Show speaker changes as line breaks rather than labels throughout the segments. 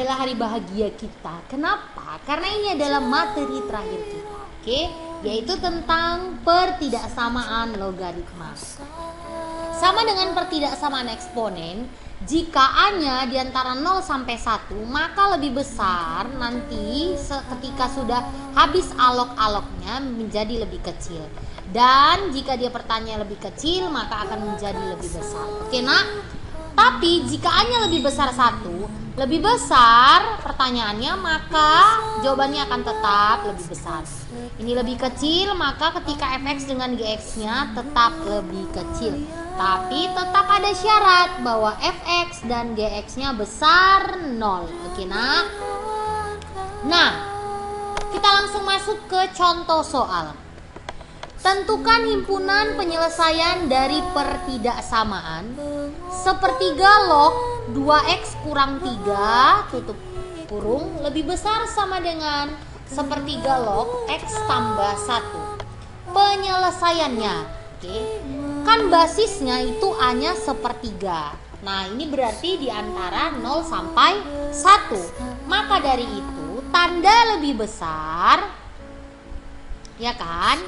adalah hari bahagia kita. Kenapa? Karena ini adalah materi terakhir kita, oke? Yaitu tentang pertidaksamaan logaritma. Sama dengan pertidaksamaan eksponen, jika A-nya di antara 0 sampai 1, maka lebih besar nanti ketika sudah habis alok-aloknya menjadi lebih kecil. Dan jika dia pertanyaan lebih kecil, maka akan menjadi lebih besar. Oke, nak? Tapi jika A-nya lebih besar 1, lebih besar pertanyaannya, maka jawabannya akan tetap lebih besar. Ini lebih kecil, maka ketika fx dengan gx-nya tetap lebih kecil. Tapi tetap ada syarat bahwa fx dan gx-nya besar 0. Oke, nak? Nah, kita langsung masuk ke contoh soal. Tentukan himpunan penyelesaian dari pertidaksamaan sepertiga log 2x kurang 3 tutup kurung lebih besar sama dengan sepertiga log x tambah 1. Penyelesaiannya, oke, kan basisnya itu A-nya sepertiga. Nah, ini berarti di antara 0 sampai 1. Maka dari itu tanda lebih besar, ya kan,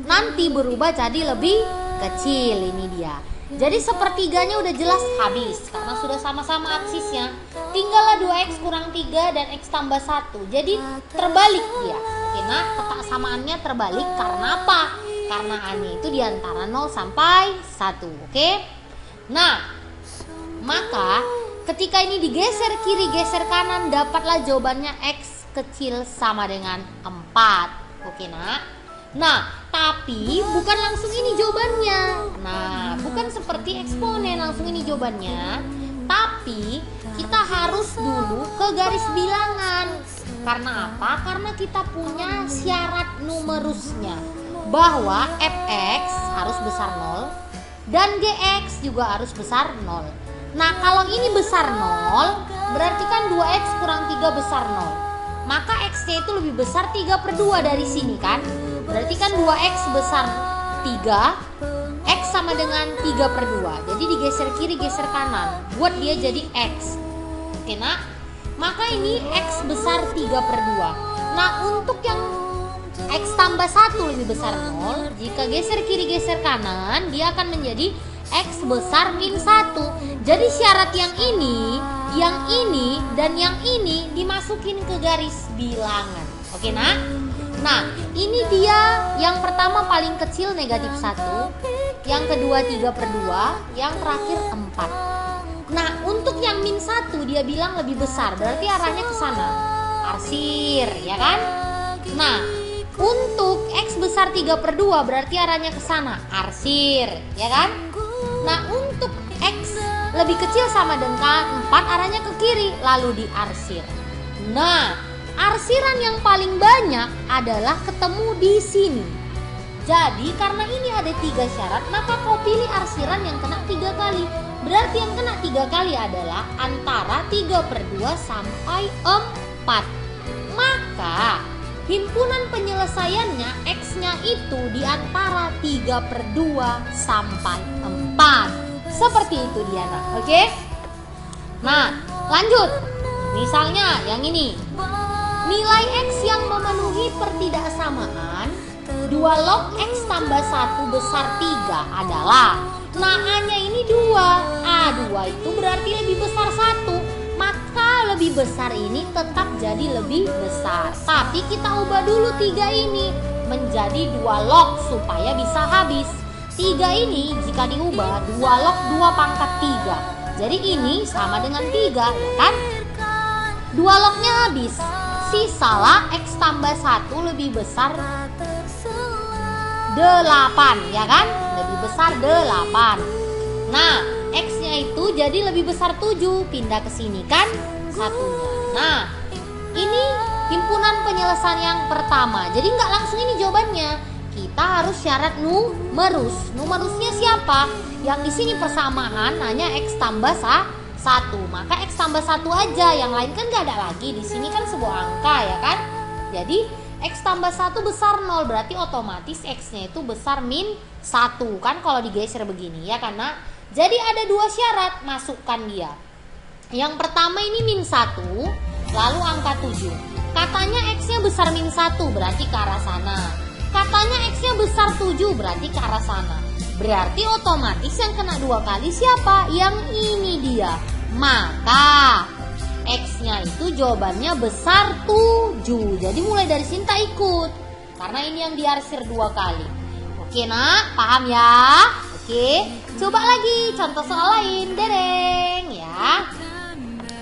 nanti berubah jadi lebih kecil. Ini dia. Jadi sepertiganya udah jelas habis karena sudah sama-sama aksisnya. Tinggallah 2x kurang 3 dan x tambah 1. Jadi terbalik dia. Oke, nah, peta samaannya terbalik karena apa? Karena A-nya itu di antara 0 sampai 1. Oke? Nah, maka ketika ini digeser kiri, geser kanan, dapatlah jawabannya x kecil sama dengan 4. Oke, nak? Nah, tapi bukan langsung ini jawabannya. Nah, bukan seperti eksponen langsung ini jawabannya. Tapi kita harus dulu ke garis bilangan. Karena apa? Karena kita punya syarat numerusnya, bahwa fx harus besar 0 dan gx juga harus besar 0. Nah, kalau ini besar 0, berarti kan 2x kurang 3 besar 0. Maka x-nya itu lebih besar 3/2 dari sini kan. Berarti kan 2x besar 3, x sama dengan 3/2. Jadi digeser kiri, geser kanan, buat dia jadi x. Oke, nak? Maka ini x besar 3/2. Nah, untuk yang x tambah 1 lebih besar 0, jika geser kiri, geser kanan, dia akan menjadi x besar min 1. Jadi syarat yang ini, dan yang ini dimasukin ke garis bilangan. Oke, nak? Nah, ini dia yang pertama paling kecil negatif 1, yang kedua 3/2, yang terakhir 4. Nah, untuk yang min 1 dia bilang lebih besar, berarti arahnya ke sana. Arsir, ya kan? Nah, untuk x besar 3/2 berarti arahnya ke sana. Arsir, ya kan? Nah, untuk x lebih kecil sama dengan 4 arahnya ke kiri, lalu diarsir. Nah, arsiran yang paling banyak adalah ketemu di sini. Jadi karena ini ada 3 syarat, maka kau pilih arsiran yang kena 3 kali. Berarti yang kena 3 kali adalah antara 3/2 sampai 4. Maka himpunan penyelesaiannya x-nya itu di antara 3/2 sampai 4. Seperti itu dia, nak. Oke? Nah, lanjut. Misalnya yang ini. Nilai x yang memenuhi pertidaksamaan 2 log x tambah 1 besar 3 adalah, nah, A-nya ini 2. A2 itu berarti lebih besar 1. Maka lebih besar ini tetap jadi lebih besar. Tapi kita ubah dulu 3 ini menjadi 2 log supaya bisa habis. 3 ini jika diubah 2 log 2 pangkat 3. Jadi ini sama dengan 3, ya kan? 2 lognya habis. Sisalah x tambah 1 lebih besar 8, ya kan? Lebih besar 8. Nah, x-nya itu jadi lebih besar 7, pindah ke sini kan satunya. Nah, ini himpunan penyelesaian yang pertama. Jadi nggak langsung ini jawabannya. Kita harus syarat numerus. Numerusnya siapa? Yang di sini persamaan hanya x tambah 1. Maka x tambah 1 aja, yang lain kan nggak ada lagi. Di sini kan sebuah angka, ya kan? Jadi x tambah 1 besar 0, berarti otomatis x-nya itu besar min 1 kan kalau digeser begini, ya, karena jadi ada 2 syarat, masukkan dia. Yang pertama ini min 1, lalu angka 7. Katanya X-nya besar min 1, berarti ke arah sana. Katanya X-nya besar 7, berarti ke arah sana. Berarti otomatis yang kena 2 kali siapa? Yang ini dia. Maka X-nya itu jawabannya besar 7. Jadi mulai dari sini tak ikut, karena ini yang diarsir 2 kali. Oke nak, paham ya? Oke, coba lagi contoh soal lain, dereng ya.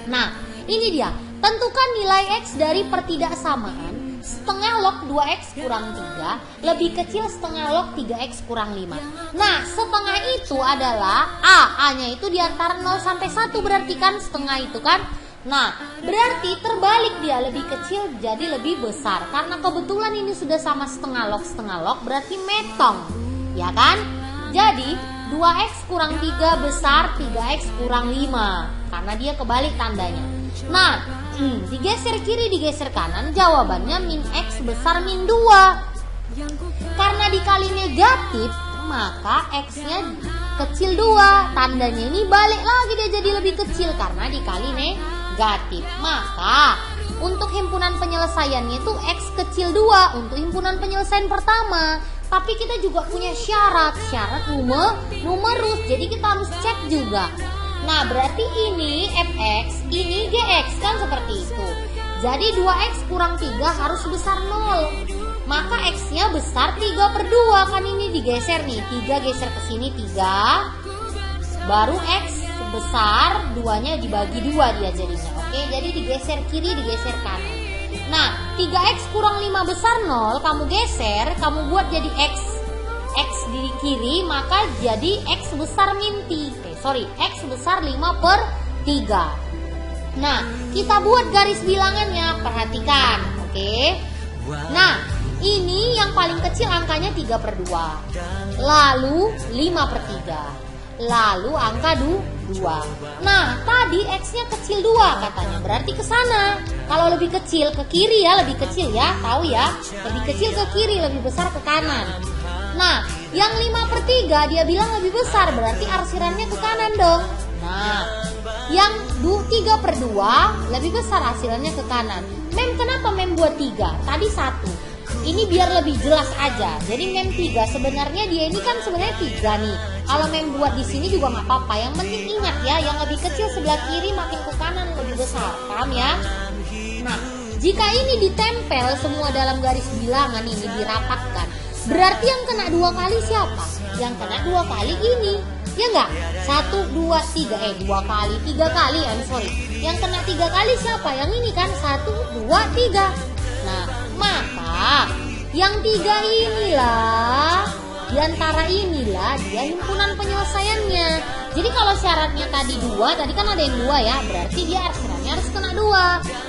Nah, ini dia. Tentukan nilai X dari pertidaksamaan setengah log 2X kurang 3 lebih kecil setengah log 3X kurang 5. Nah, setengah itu adalah A-nya itu di antara 0 sampai 1, berarti kan setengah itu kan. Nah, berarti terbalik dia, lebih kecil jadi lebih besar. Karena kebetulan ini sudah sama setengah log, berarti metong. Ya kan? Jadi 2X kurang 3 besar, 3X kurang 5. Karena dia kebalik tandanya. Nah, digeser kiri, digeser kanan, jawabannya min X besar min 2. Karena dikali negatif, maka X-nya kecil 2. Tandanya ini balik lagi, dia jadi lebih kecil karena dikali negatif. Maka untuk himpunan penyelesaiannya itu X kecil 2 untuk himpunan penyelesaian pertama. Tapi kita juga punya syarat numerus, jadi kita harus cek juga. Nah, berarti ini fx, ini gx kan seperti itu. Jadi 2x kurang 3 harus besar 0. Maka x-nya besar 3/2, kan ini digeser nih. 3 geser ke sini 3. Baru x besar 2-nya dibagi 2 dia jadinya. Oke, jadi digeser kiri, digeser kanan. Nah, 3x kurang 5 besar 0, kamu geser, kamu buat jadi x di kiri, maka jadi x besar min 3. X besar 5/3. Nah, kita buat garis bilangannya, perhatikan, oke? Nah, ini yang paling kecil angkanya 3/2. Lalu 5/3. Lalu angka 2. Nah, tadi X-nya kecil 2 katanya, berarti ke sana. Kalau lebih kecil ke kiri ya, lebih kecil ya, tahu ya. Lebih kecil ke kiri, lebih besar ke kanan. Nah, yang 5/3 dia bilang lebih besar, berarti arsirannya ke kanan dong. Nah, yang 3/2 lebih besar, arsirannya ke kanan. Mem, kenapa Mem buat 3? Tadi 1. Ini biar lebih jelas aja. Jadi Mem 3, sebenarnya dia ini kan sebenarnya 3 nih. Kalau Mem buat di sini juga nggak apa-apa. Yang penting ingat ya, yang lebih kecil sebelah kiri makin ke kanan lebih besar. Paham ya? Nah, jika ini ditempel semua dalam garis bilangan ini dirapatkan, berarti yang kena 2 kali siapa? Yang kena 2 kali ini. Ya enggak? 1, 2, 3. 2 kali, 3 kali. Yang kena 3 kali siapa? Yang ini kan 1, 2, 3. Nah, maka yang 3 inilah, diantara inilah dia himpunan penyelesaiannya. Jadi kalau syaratnya tadi 2, tadi kan ada yang 2 ya, berarti dia arsirannya harus kena 2.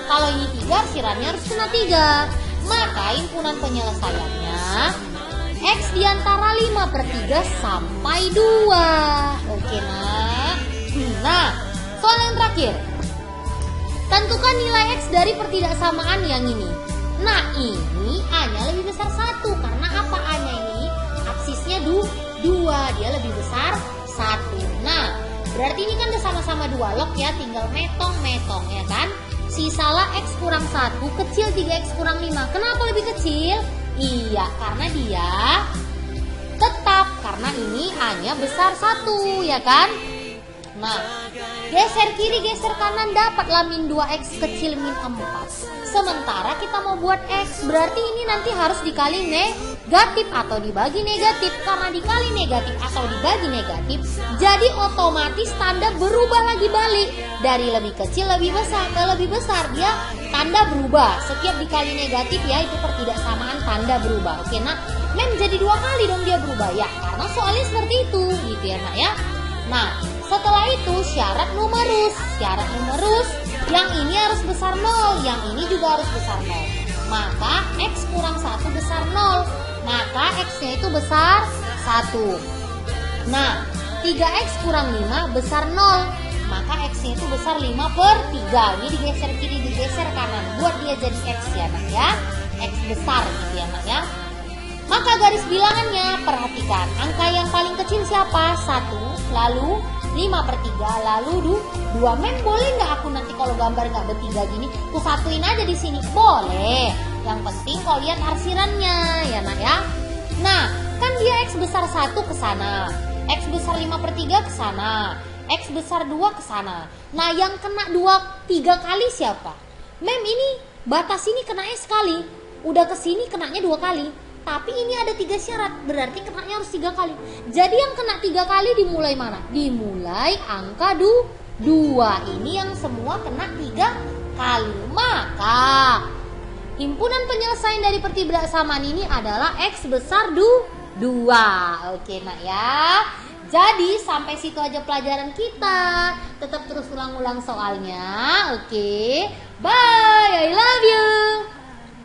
Kalau ini 3, arsirannya harus kena 3. Maka himpunan penyelesaiannya X diantara 5/3 sampai 2. Oke nak. Nah, soal yang terakhir. Tentukan nilai X dari pertidaksamaan yang ini. Nah, ini A-nya lebih besar 1. Karena apa A-nya ini? Absisnya 2, dia lebih besar 1. Nah, berarti ini kan udah sama-sama 2 log ya, tinggal metong-metong ya kan. Sisalah X kurang 1 kecil 3X kurang 5. Kenapa lebih kecil? Iya, karena dia tetap, karena ini A-nya besar 1 ya kan. Nah, geser kiri, geser kanan, dapatlah min 2X kecil min 4. Sementara kita mau buat X, berarti ini nanti harus dikali negatif atau dibagi negatif. Karena dikali negatif atau dibagi negatif, jadi otomatis tanda berubah lagi balik. Dari lebih kecil lebih besar ke lebih besar, dia tanda berubah. Setiap dikali negatif ya, itu pertidaksamaan tanda berubah. Oke nak, Mem jadi 2 kali dong dia berubah ya, karena soalnya seperti itu gitu ya nak ya. Nah, setelah itu syarat numerus. Syarat numerus, yang ini harus besar 0, yang ini juga harus besar 0. Maka X kurang 1 besar 0. Maka X-nya itu besar 1. Nah, 3X kurang 5 besar 0. Maka X-nya itu besar 5/3. Ini digeser kiri, digeser kanan, buat dia jadi X ya nak ya. X besar gitu ya nak ya. Maka garis bilangannya, perhatikan, angka yang paling kecil siapa? 1, lalu 5/3 lalu 2. Mem boleh nggak aku nanti kalau gambar nggak bertiga gini, aku satuin aja di sini? Boleh. Yang penting kau lihat arsirannya ya nak ya. Nah, kan dia X besar 1 ke sana, X besar 5/3 ke sana, X besar 2 ke sana. Nah, yang kena 3 kali siapa? Mem, ini batas ini kenanya sekali, udah kesini kenanya 2 kali. Tapi ini ada 3 syarat, berarti kenanya harus 3 kali. Jadi yang kena 3 kali dimulai mana? Dimulai angka 2. Ini yang semua kena 3 kali. Maka himpunan penyelesaian dari pertidaksamaan ini adalah X besar 2. Oke nak ya. Jadi sampai situ aja pelajaran kita. Tetap terus ulang-ulang soalnya. Oke. Bye. I love you.